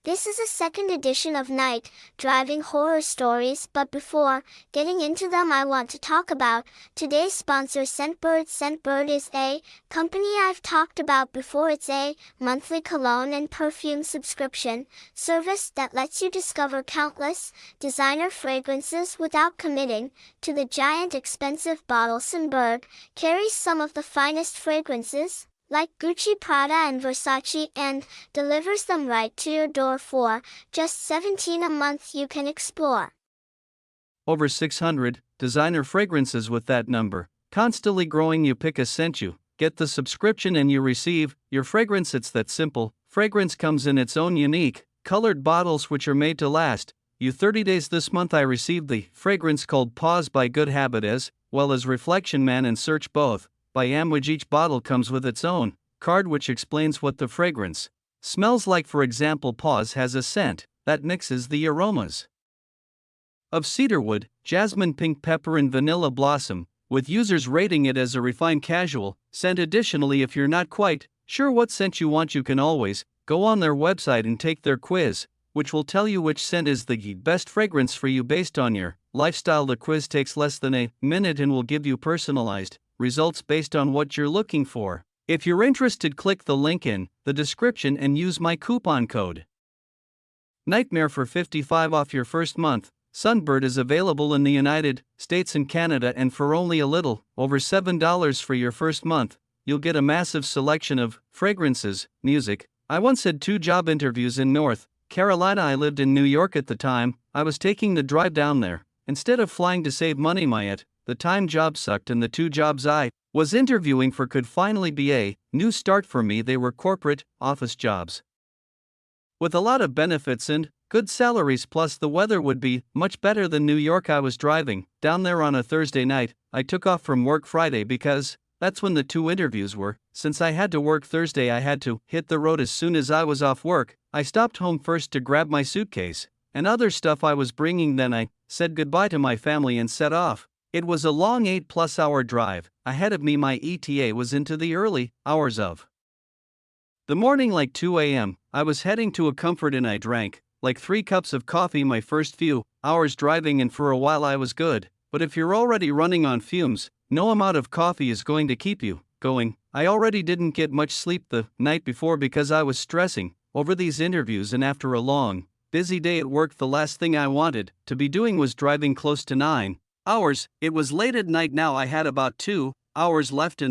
This is a second edition of Night Driving Horror Stories, but before getting into them, I want to talk about today's sponsor, Scentbird. Scentbird is a company I've talked about before. It's a monthly cologne and perfume subscription service that lets you discover countless designer fragrances without committing to the giant expensive bottle. Scentbird carries some of the finest fragrances, like Gucci, Prada, and Versace, and delivers them right to your door for just $17 a month. You can explore over 600 designer fragrances with that number. Constantly growing. You pick a scent, you get the subscription, and you receive your fragrance. It's that simple. Fragrance comes in its own unique, colored bottles which are made to last you 30 days. This month I received the fragrance called Pause by Good Habit, as well as Reflection Man and Search both by Amway. Each bottle comes with its own card which explains what the fragrance smells like. For example, Pause has a scent that mixes the aromas of cedarwood, jasmine, pink pepper, and vanilla blossom, with users rating it as a refined casual scent. Additionally, if you're not quite sure what scent you want, you can always go on their website and take their quiz, which will tell you which scent is the best fragrance for you based on your lifestyle. The quiz takes less than a minute and will give you personalized results based on what you're looking for. If you're interested, click the link in the description and use my coupon code Nightmare for 55 off your first month. Scentbird is available in the United States and Canada, and for only a little over $7 for your first month, you'll get a massive selection of fragrances. Music. I once had 2 job interviews in North Carolina. I lived in New York at the time. I was taking the drive down there instead of flying to save money. The time job sucked, and the 2 jobs I was interviewing for could finally be a new start for me. They were corporate office jobs with a lot of benefits and good salaries, plus the weather would be much better than New York. I was driving down there on a Thursday night. I took off from work Friday because that's when the 2 interviews were. Since I had to work Thursday, I had to hit the road as soon as I was off work. I stopped home first to grab my suitcase and other stuff I was bringing. Then I said goodbye to my family and set off. It was a long 8+ hour drive ahead of me. My ETA was into the early hours of the morning, like 2 a.m. I was heading to a Comfort Inn. I drank like 3 cups of coffee my first few hours driving, and for a while I was good. But if you're already running on fumes, no amount of coffee is going to keep you going. I already didn't get much sleep the night before because I was stressing over these interviews, and after a long, busy day at work, the last thing I wanted to be doing was driving close to 9 hours. It was late at night now. I had about 2 hours left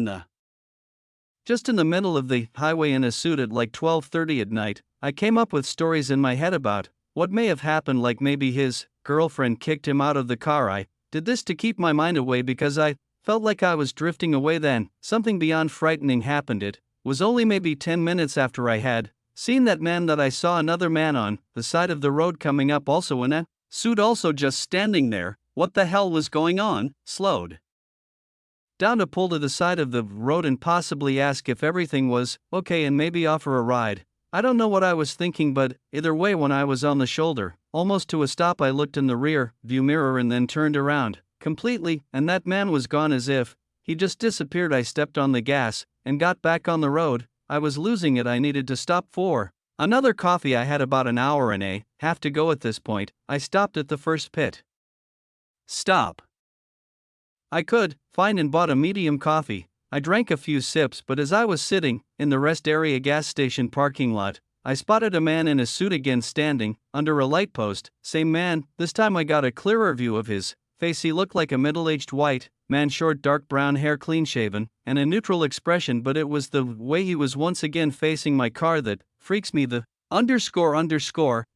just in the middle of the highway in a suit at like 12:30 at night. I came up with stories in my head about what may have happened, like maybe his girlfriend kicked him out of the car. I did this to keep my mind away because I felt like I was drifting away. Then something beyond frightening happened. It was only maybe 10 minutes after I had seen that man that I saw another man on the side of the road coming up, also in a suit, also just standing there. What the hell was going on? Slowed down to pull to the side of the road and possibly ask if everything was okay and maybe offer a ride. I don't know what I was thinking, but either way, when I was on the shoulder, almost to a stop, I looked in the rear view mirror and then turned around completely, and that man was gone, as if he just disappeared. I stepped on the gas and got back on the road. I was losing it. I needed to stop for another coffee. I had about an hour and a half to go at this point. I stopped at the first pit stop I could find and bought a medium coffee. I drank a few sips, but as I was sitting in the rest area gas station parking lot, I spotted a man in a suit again standing under a light post. Same man. This time I got a clearer view of his face. He looked like a middle-aged white man, short dark brown hair, clean-shaven, and a neutral expression, but it was the way he was once again facing my car that freaks me. The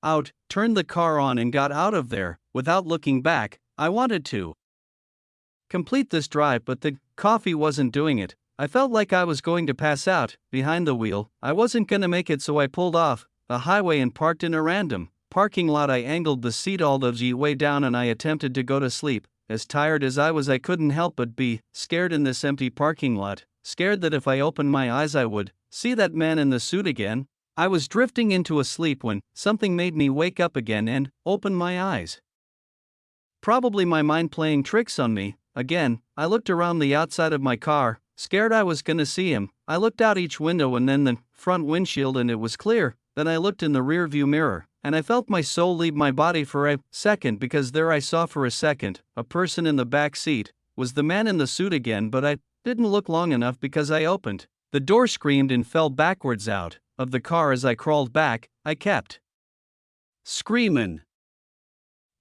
out, turned the car on and got out of there without looking back. I wanted to complete this drive, but the coffee wasn't doing it. I felt like I was going to pass out behind the wheel. I wasn't gonna make it, so I pulled off the highway and parked in a random parking lot. I angled the seat all the way down and I attempted to go to sleep. As tired as I was, I couldn't help but be scared in this empty parking lot, scared that if I opened my eyes I would see that man in the suit again. I was drifting into a sleep when something made me wake up again and open my eyes. Probably my mind playing tricks on me. Again, I looked around the outside of my car, scared I was gonna see him. I looked out each window and then the front windshield, and it was clear. Then I looked in the rear view mirror. and I felt my soul leave my body for a second because there I saw for a second, a person in the back seat, was the man in the suit again, but I didn't look long enough because I opened the door, screamed, and fell backwards out of the car. As I crawled back, I kept screaming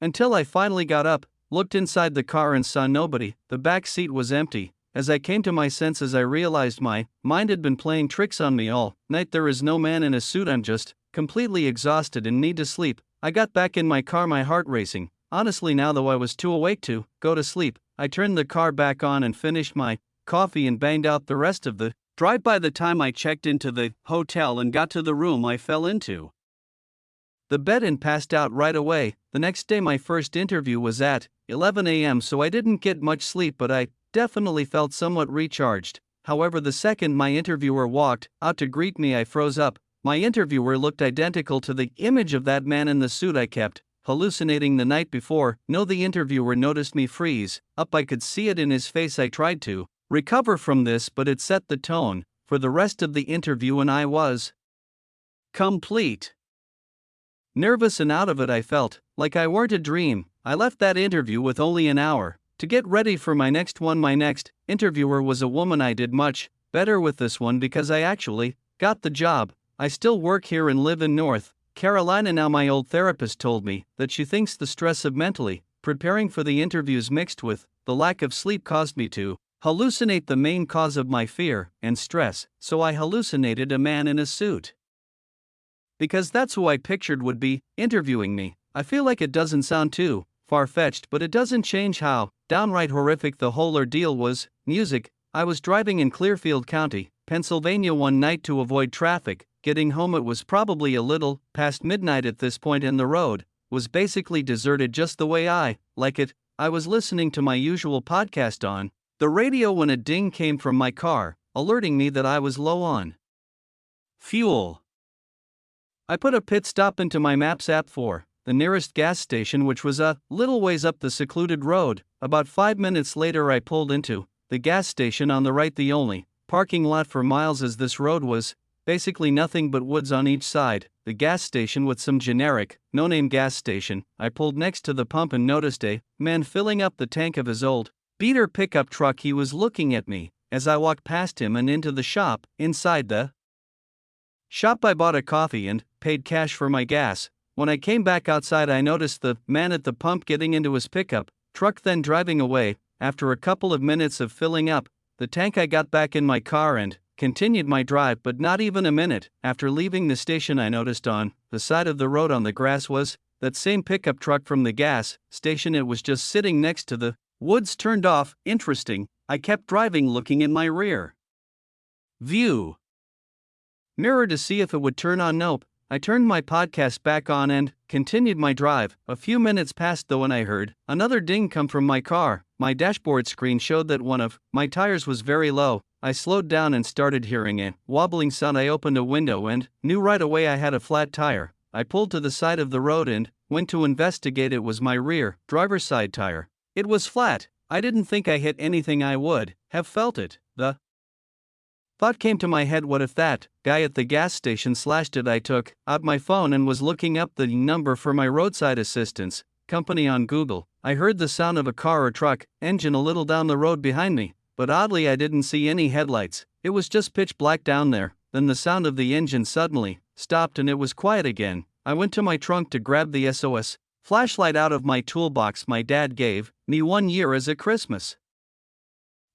until I finally got up, looked inside the car and saw nobody. The back seat was empty. As I came to my senses, I realized my mind had been playing tricks on me all night. There is no man in a suit. I'm just completely exhausted and need to sleep. I got back in my car, my heart racing. Honestly, now though I was too awake to go to sleep, I turned the car back on and finished my coffee and banged out the rest of the drive. By the time I checked into the hotel and got to the room, I fell into the bed and passed out right away. The next day my first interview was at 11 a.m., so I didn't get much sleep, but I definitely felt somewhat recharged. However, the second my interviewer walked out to greet me, I froze up. My interviewer looked identical to the image of that man in the suit I kept hallucinating the night before. No, the interviewer noticed me freeze up. I could see it in his face. I tried to recover from this, but it set the tone for the rest of the interview, and I was complete nervous and out of it. I felt like I weren't a dream. I left that interview with only an hour to get ready for my next one. My next interviewer was a woman. I did much better with this one because I actually got the job. I still work here and live in North Carolina now. My old therapist told me that she thinks the stress of mentally preparing for the interviews mixed with the lack of sleep caused me to hallucinate the main cause of my fear and stress, so I hallucinated a man in a suit because that's who I pictured would be interviewing me. I feel like it doesn't sound too far-fetched, but it doesn't change how downright horrific the whole ordeal was. Music. I was driving in Clearfield County, Pennsylvania one night to avoid traffic. Getting home, it was probably a little past midnight at this point, and the road was basically deserted, just the way I like it. I was listening to my usual podcast on the radio when a ding came from my car, alerting me that I was low on fuel. I put a pit stop into my Maps app for the nearest gas station, which was a little ways up the secluded road. About 5 minutes later, I pulled into the gas station on the right, the only parking lot for miles, as this road was basically nothing but woods on each side. The gas station with some generic, no-name gas station. I pulled next to the pump and noticed a man filling up the tank of his old beater pickup truck. He was looking at me as I walked past him and into the shop. Inside the shop, I bought a coffee and paid cash for my gas. When I came back outside, I noticed the man at the pump getting into his pickup truck, then driving away. After a couple of minutes of filling up the tank, I got back in my car and continued my drive, but not even a minute after leaving the station, I noticed on the side of the road on the grass was that same pickup truck from the gas station. It was just sitting next to the woods, turned off. Interesting. I kept driving, looking in my rear view mirror to see if it would turn on. Nope. I turned my podcast back on and continued my drive. A few minutes passed though, and I heard another ding come from my car. My dashboard screen showed that one of my tires was very low. I slowed down and started hearing a wobbling sound. I opened a window and knew right away I had a flat tire. I pulled to the side of the road and went to investigate. It was my rear driver's side tire. It was flat. I didn't think I hit anything. I would have felt it. The thought came to my head, what if that guy at the gas station slashed it? I took out my phone and was looking up the number for my roadside assistance company on Google. I heard the sound of a car or truck engine a little down the road behind me, but oddly I didn't see any headlights. It was just pitch black down there. Then the sound of the engine suddenly stopped and it was quiet again. I went to my trunk to grab the SOS flashlight out of my toolbox my dad gave me one year as a Christmas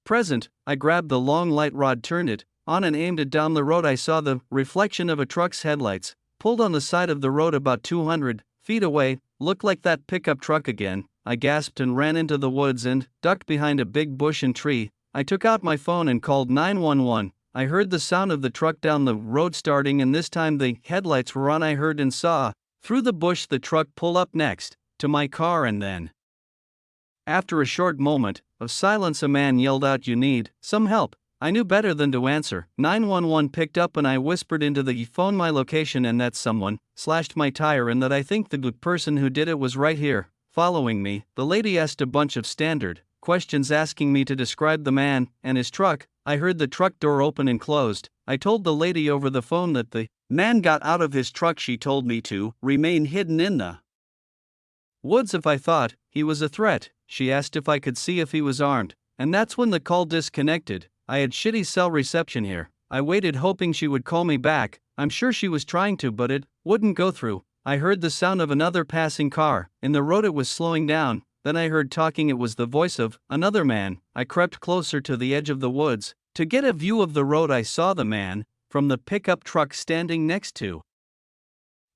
present. I grabbed the long light rod, turned it on and aimed it down the road. I saw the reflection of a truck's headlights pulled on the side of the road about 200 feet away. Looked like that pickup truck again. I gasped and ran into the woods and ducked behind a big bush and tree. I took out my phone and called 911. I heard the sound of the truck down the road starting, and this time the headlights were on. I heard and saw through the bush the truck pull up next to my car, and then after a short moment of silence, a man yelled out, "You need some help." I knew better than to answer. 911 picked up and I whispered into the phone my location and that someone slashed my tire and that I think the person who did it was right here, following me. The lady asked a bunch of standard questions asking me to describe the man and his truck. I heard the truck door open and closed. I told the lady over the phone that the man got out of his truck. She told me to remain hidden in the woods if I thought he was a threat. She asked if I could see if he was armed, and that's when the call disconnected. I had shitty cell reception here. I waited hoping she would call me back. I'm sure she was trying to, but it wouldn't go through. I heard the sound of another passing car. In the road it was slowing down. Then I heard talking. It was the voice of another man. I crept closer to the edge of the woods. To get a view of the road, I saw the man from the pickup truck standing next to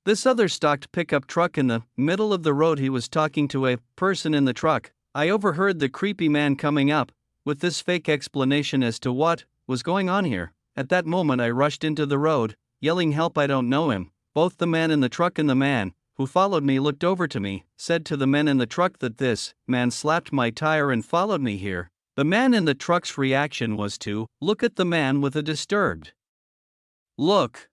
this other stocked pickup truck in the middle of the road. He was talking to a person in the truck. I overheard the creepy man coming up with this fake explanation as to what was going on here. At that moment I rushed into the road, yelling help. I don't know him. Both the man in the truck and the man who followed me looked over to me, said to the men in the truck that this man slapped my tire and followed me here. The man in the truck's reaction was to look at the man with a disturbed look.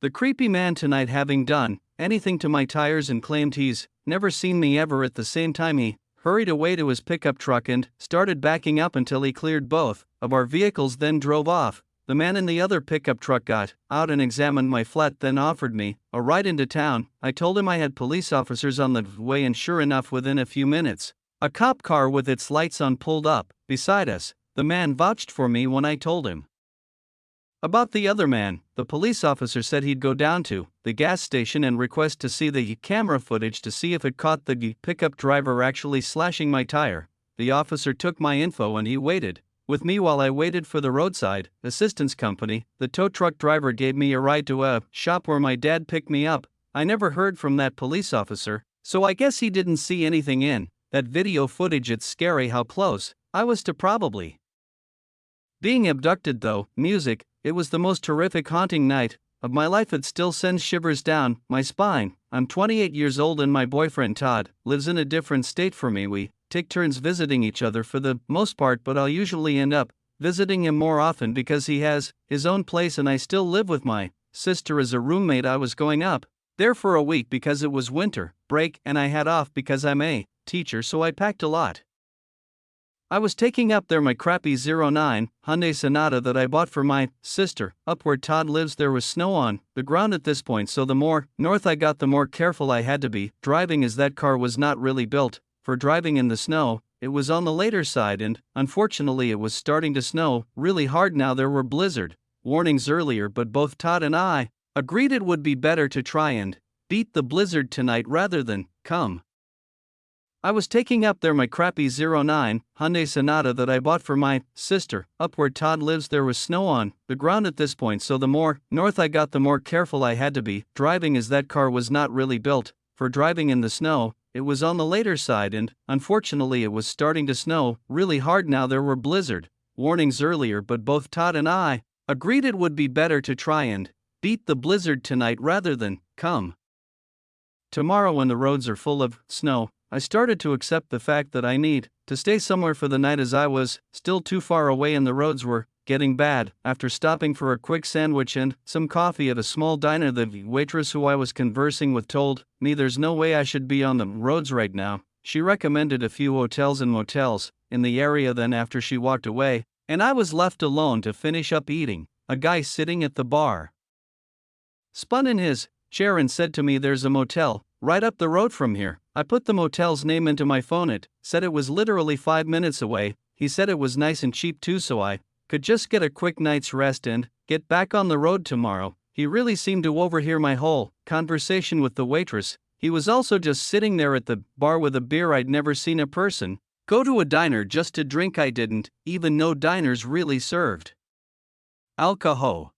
The creepy man tonight having done anything to my tires and claimed he's never seen me ever. At the same time he hurried away to his pickup truck and started backing up until he cleared both of our vehicles, then drove off. The man in the other pickup truck got out and examined my flat, then offered me a ride into town. I told him I had police officers on the way, and sure enough, within a few minutes, a cop car with its lights on pulled up beside us. The man vouched for me when I told him about the other man. The police officer said he'd go down to the gas station and request to see the camera footage to see if it caught the pickup driver actually slashing my tire. The officer took my info and he waited with me while I waited for the roadside assistance company. The tow truck driver gave me a ride to a shop where my dad picked me up. I never heard from that police officer, so I guess he didn't see anything in that video footage. It's scary how close I was to probably being abducted though. Music, it was the most terrific haunting night of my life. It still sends shivers down my spine. I'm 28 years old and my boyfriend Todd lives in a different state from me. We take turns visiting each other for the most part, but I'll usually end up visiting him more often because he has his own place and I still live with my sister as a roommate. I was going up there for a week because it was winter break and I had off because I'm a teacher, so I packed a lot. I was taking up there my crappy '09 Hyundai Sonata that I bought for my sister. Up where Todd lives there was snow on the ground at this point, so the more north I got the more careful I had to be driving, as that car was not really built for driving in the snow. It was on the later side and, unfortunately, it was starting to snow really hard now. There were blizzard warnings earlier, but both Todd and I agreed it would be better to try and beat the blizzard tonight rather than come. I was taking up there my crappy '09 Hyundai Sonata that I bought for my sister. Up where Todd lives there was snow on the ground at this point, so the more north I got the more careful I had to be driving, as that car was not really built for driving in the snow. It was on the later side and, unfortunately, it was starting to snow really hard now. There were blizzard warnings earlier, but both Todd and I agreed it would be better to try and beat the blizzard tonight rather than come tomorrow when the roads are full of snow. I started to accept the fact that I need to stay somewhere for the night, as I was still too far away and the roads were getting bad. After stopping for a quick sandwich and some coffee at a small diner, the waitress who I was conversing with told me there's no way I should be on the roads right now. She recommended a few hotels and motels in the area. Then after she walked away, and I was left alone to finish up eating, a guy sitting at the bar spun in his chair and said to me, "There's a motel right up the road from here." I put the motel's name into my phone. It said it was literally 5 minutes away. He said it was nice and cheap too, so I could just get a quick night's rest and get back on the road tomorrow. He really seemed to overhear my whole conversation with the waitress. He was also just sitting there at the bar with a beer. I'd never seen a person go to a diner just to drink. I didn't even know diners really served alcohol.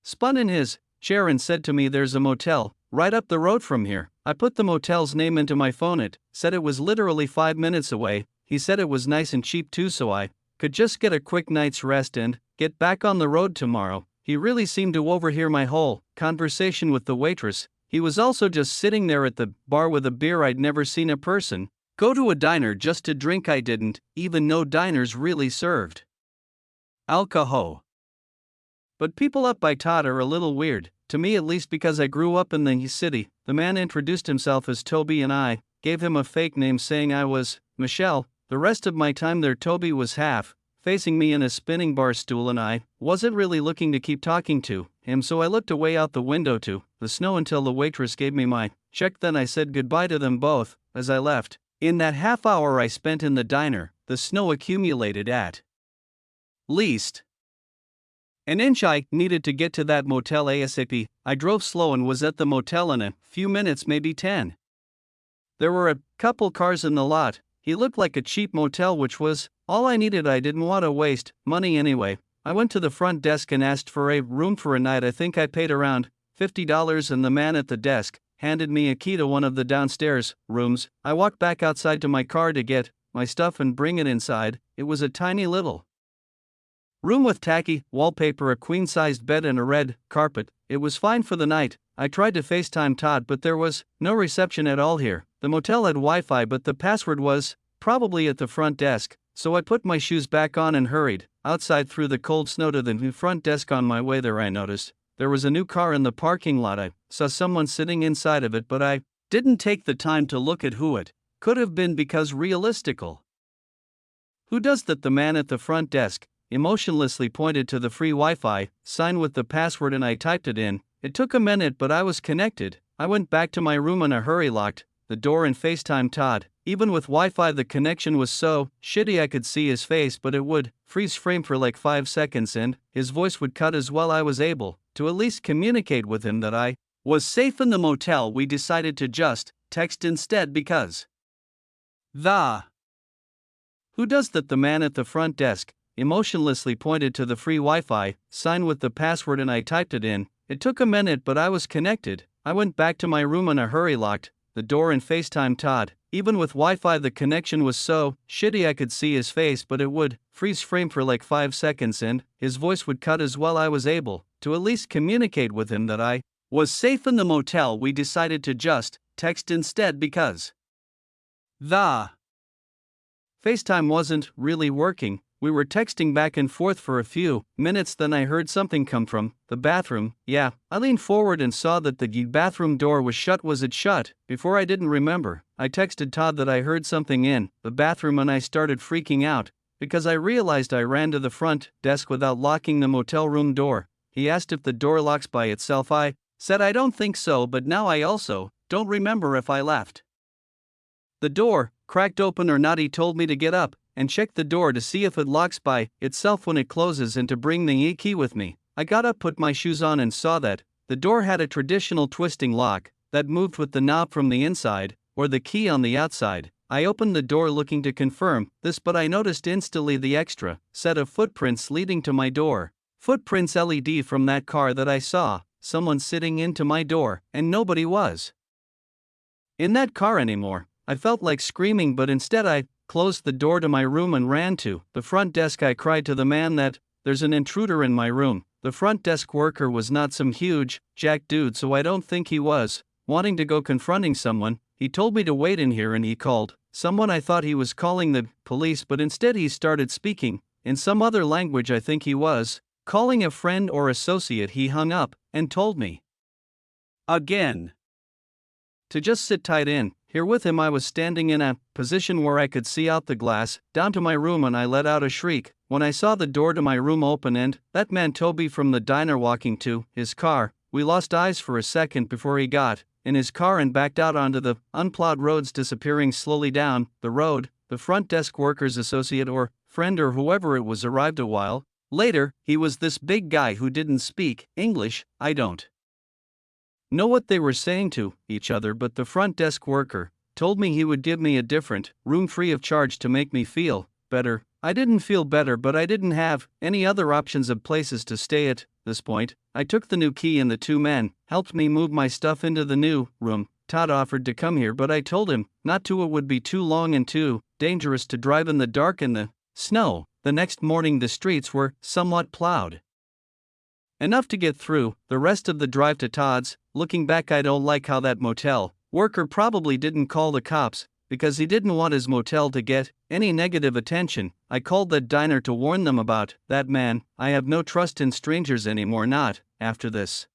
Spun in his chair and said to me, "There's a motel right up the road from here." I put the motel's name into my phone. It said it was literally 5 minutes away. He said it was nice and cheap too, so I could just get a quick night's rest and get back on the road tomorrow. He really seemed to overhear my whole conversation with the waitress. He was also just sitting there at the bar with a beer. I'd never seen a person go to a diner just to drink. I didn't even know diners really served alcohol. But people up by Todd are a little weird, to me at least, because I grew up in the city. The man introduced himself as Toby and I gave him a fake name saying I was Michelle. The rest of my time there Toby was half facing me in a spinning bar stool and I wasn't really looking to keep talking to him, so I looked away out the window to the snow until the waitress gave me my check. Then I said goodbye to them both as I left. In that half hour I spent in the diner, the snow accumulated at least an inch. I needed to get to that motel ASAP. I drove slow and was at the motel in a few minutes, maybe 10. There were a couple cars in the lot. He looked like a cheap motel, which was all I needed. I didn't want to waste money anyway. I went to the front desk and asked for a room for a night. I think I paid around $50 and the man at the desk handed me a key to one of the downstairs rooms. I walked back outside to my car to get my stuff and bring it inside. It was a tiny little room with tacky wallpaper, a queen-sized bed and a red carpet. It was fine for the night. I tried to FaceTime Todd, but there was no reception at all here. The motel had Wi-Fi, but the password was probably at the front desk, so I put my shoes back on and hurried outside through the cold snow to the new front desk. On my way there I noticed there was a new car in the parking lot. I saw someone sitting inside of it, but I didn't take the time to look at who it could have been because realistical. Who does that? The man at the front desk emotionlessly pointed to the free Wi-Fi sign with the password and I typed it in. It took a minute, but I was connected. I went back to my room in a hurry, locked the door and FaceTime Todd. Even with Wi-Fi the connection was so shitty I could see his face, but it would freeze frame for like 5 seconds and his voice would cut as well. I was able to at least communicate with him that I was safe in the motel. We decided to just text instead because who does that? The man at the front desk emotionlessly pointed to the free Wi-Fi sign with the password and I typed it in. It took a minute, but I was connected. I went back to my room in a hurry, locked the door and FaceTime Todd. Even with Wi-Fi the connection was so shitty I could see his face, but it would freeze frame for like 5 seconds and his voice would cut as well. I was able to at least communicate with him that I was safe in the motel. We decided to just text instead because FaceTime wasn't really working. We were texting back and forth for a few minutes, then I heard something come from the bathroom. Yeah, I leaned forward and saw that the bathroom door was shut. Was it shut? Before I didn't remember. I texted Todd that I heard something in the bathroom and I started freaking out because I realized I ran to the front desk without locking the motel room door. He asked if the door locks by itself. I said I don't think so, but now I also don't remember if I left the door cracked open or not. He told me to get up and check the door to see if it locks by itself when it closes and to bring the key with me. I got up, put my shoes on and saw that the door had a traditional twisting lock that moved with the knob from the inside or the key on the outside. I opened the door looking to confirm this, but I noticed instantly the extra set of footprints leading to my door. Footprints LED from that car that I saw, someone sitting into my door, and nobody was in that car anymore. I felt like screaming, but instead I closed the door to my room and ran to the front desk. I cried to the man that there's an intruder in my room. The front desk worker was not some huge, jacked dude, so I don't think he was wanting to go confronting someone. He told me to wait in here and he called someone. I thought he was calling the police, but instead he started speaking in some other language. I think he was calling a friend or associate. He hung up and told me again to just sit tight in here with him. I was standing in a position where I could see out the glass down to my room and I let out a shriek when I saw the door to my room open and that man Toby from the diner walking to his car. We lost eyes for a second before he got in his car and backed out onto the unplowed roads, disappearing slowly down the road. The front desk worker's associate or friend or whoever it was arrived a while later. He was this big guy who didn't speak English. I don't know what they were saying to each other, but the front desk worker told me he would give me a different room free of charge to make me feel better. I didn't feel better, but I didn't have any other options of places to stay at this point. I took the new key and the two men helped me move my stuff into the new room. Todd offered to come here, but I told him not to. It would be too long and too dangerous to drive in the dark in the snow. The next morning the streets were somewhat plowed enough to get through the rest of the drive to Todd's. Looking back, I don't like how that motel worker probably didn't call the cops because he didn't want his motel to get any negative attention. I called that diner to warn them about that man. I have no trust in strangers anymore, not after this.